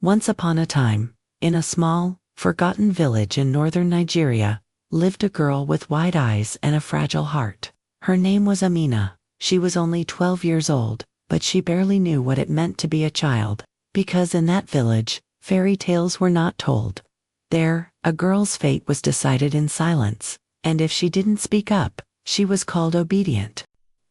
Once upon a time, in a small, forgotten village in northern Nigeria, lived a girl with wide eyes and a fragile heart. Her name was Amina. She was only 12 years old, but she barely knew what it meant to be a child, because in that village, fairy tales were not told. There, a girl's fate was decided in silence, and if she didn't speak up, she was called obedient.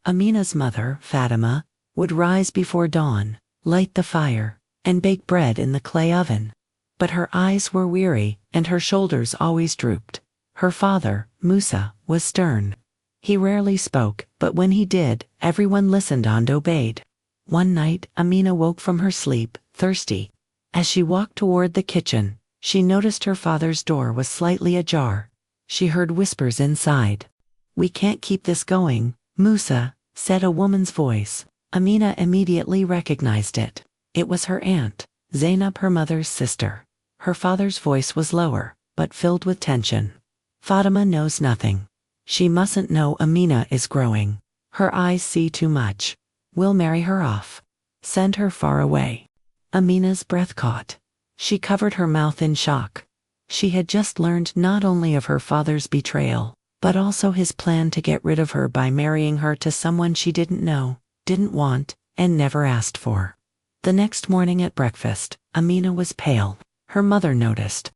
Amina's mother, Fatima, would rise before dawn, light the fire, and bake bread in the clay oven. But her eyes were weary, and her shoulders always drooped. Her father, Musa, was stern. He rarely spoke, but when he did, everyone listened and obeyed. One night, Amina woke from her sleep, thirsty. As she walked toward the kitchen, she noticed her father's door was slightly ajar. She heard whispers inside. "We can't keep this going, Musa," said a woman's voice. Amina immediately recognized it. It was her aunt, Zainab, her mother's sister. Her father's voice was lower, but filled with tension. "Fatima knows nothing. She mustn't know Amina is growing. Her eyes see too much. We'll marry her off. Send her far away." Amina's breath caught. She covered her mouth in shock. She had just learned not only of her father's betrayal, but also his plan to get rid of her by marrying her to someone she didn't know, didn't want, and never asked for. The next morning at breakfast, Amina was pale. Her mother noticed.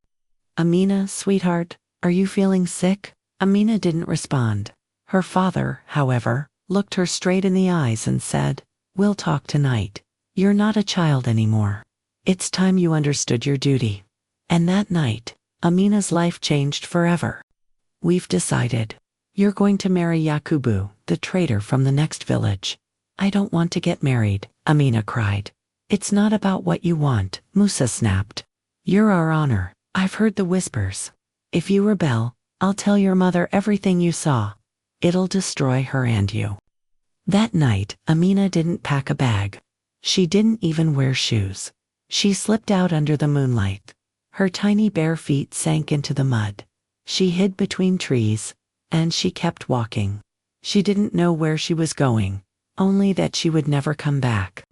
"Amina, sweetheart, are you feeling sick?" Amina didn't respond. Her father, however, looked her straight in the eyes and said, "We'll talk tonight. You're not a child anymore. It's time you understood your duty." And that night, Amina's life changed forever. "We've decided. You're going to marry Yakubu, the trader from the next village." "I don't want to get married," Amina cried. "It's not about what you want," Musa snapped. "You're our honor. I've heard the whispers. If you rebel, I'll tell your mother everything you saw. It'll destroy her and you." That night, Amina didn't pack a bag. She didn't even wear shoes. She slipped out under the moonlight. Her tiny bare feet sank into the mud. She hid between trees, and she kept walking. She didn't know where she was going, only that she would never come back.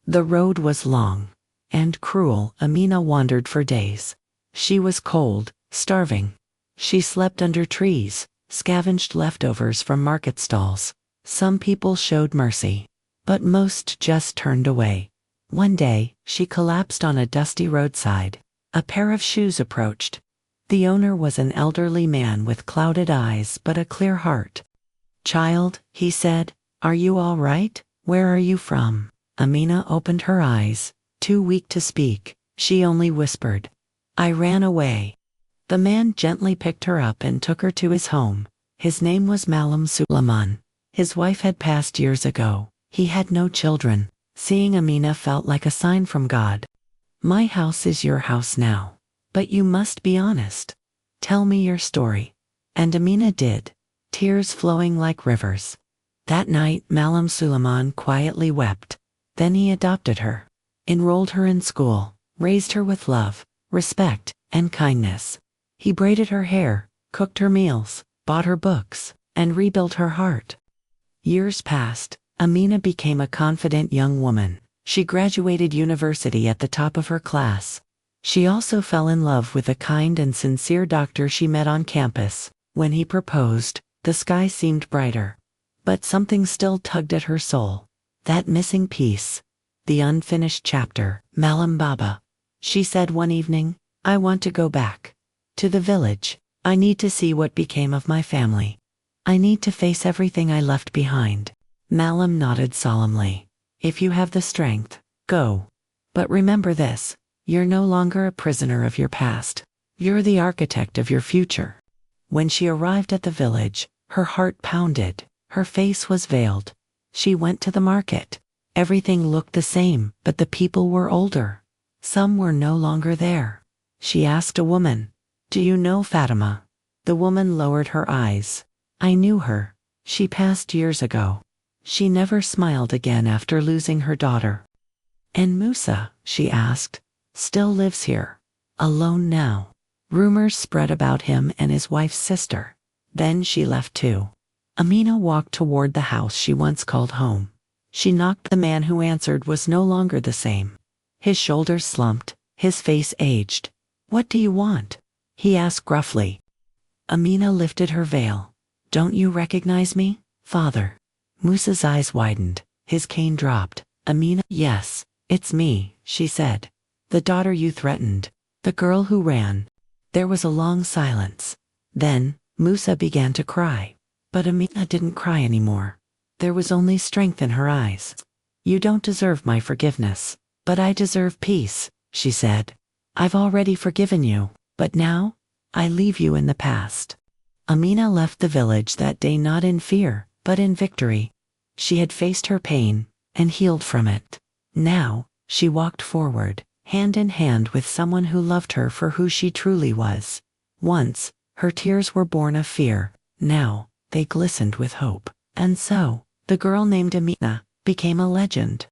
The road was long and cruel. Amina wandered for days. She was cold, starving. She slept under trees, scavenged leftovers from market stalls. Some people showed mercy, but most just turned away. One day, she collapsed on a dusty roadside. A pair of shoes approached. The owner was an elderly man with clouded eyes but a clear heart. "Child," he said, "are you all right? Where are you from?" Amina opened her eyes. Too weak to speak, she only whispered, "I ran away." The man gently picked her up and took her to his home. His name was Malam Suleiman. His wife had passed years ago. He had no children. Seeing Amina felt like a sign from God. "My house is your house now. But you must be honest. Tell me your story." And Amina did, tears flowing like rivers. That night, Malam Suleiman quietly wept. Then he adopted her, enrolled her in school, raised her with love, respect, and kindness. He braided her hair, cooked her meals, bought her books, and rebuilt her heart. Years passed. Amina became a confident young woman. She graduated university at the top of her class. She also fell in love with a kind and sincere doctor she met on campus. When he proposed, the sky seemed brighter. But something still tugged at her soul. That missing piece. The unfinished chapter. "Malam Baba," she said one evening, "I want to go back to the village. I need to see what became of my family. I need to face everything I left behind." Malam nodded solemnly. "If you have the strength, go. But remember this, you're no longer a prisoner of your past. You're the architect of your future." When she arrived at the village, her heart pounded. Her face was veiled. She went to the market. Everything looked the same, but the people were older. Some were no longer there. She asked a woman, "Do you know Fatima?" The woman lowered her eyes. "I knew her. She passed years ago." She never smiled again after losing her daughter. "And Musa," she asked, "still lives here, alone now." Rumors spread about him and his wife's sister. Then she left too. Amina walked toward the house she once called home. She knocked. The man who answered was no longer the same. His shoulders slumped, his face aged. "What do you want?" he asked gruffly. Amina lifted her veil. "Don't you recognize me, father?" Musa's eyes widened. His cane dropped. "Amina, yes, it's me," she said. "The daughter you threatened. The girl who ran." There was a long silence. Then, Musa began to cry. But Amina didn't cry anymore. There was only strength in her eyes. "You don't deserve my forgiveness. But I deserve peace," she said. "I've already forgiven you, but now, I leave you in the past." Amina left the village that day not in fear, but in victory. She had faced her pain, and healed from it. Now, she walked forward, hand in hand with someone who loved her for who she truly was. Once, her tears were born of fear. Now, they glistened with hope. And so, the girl named Amina became a legend.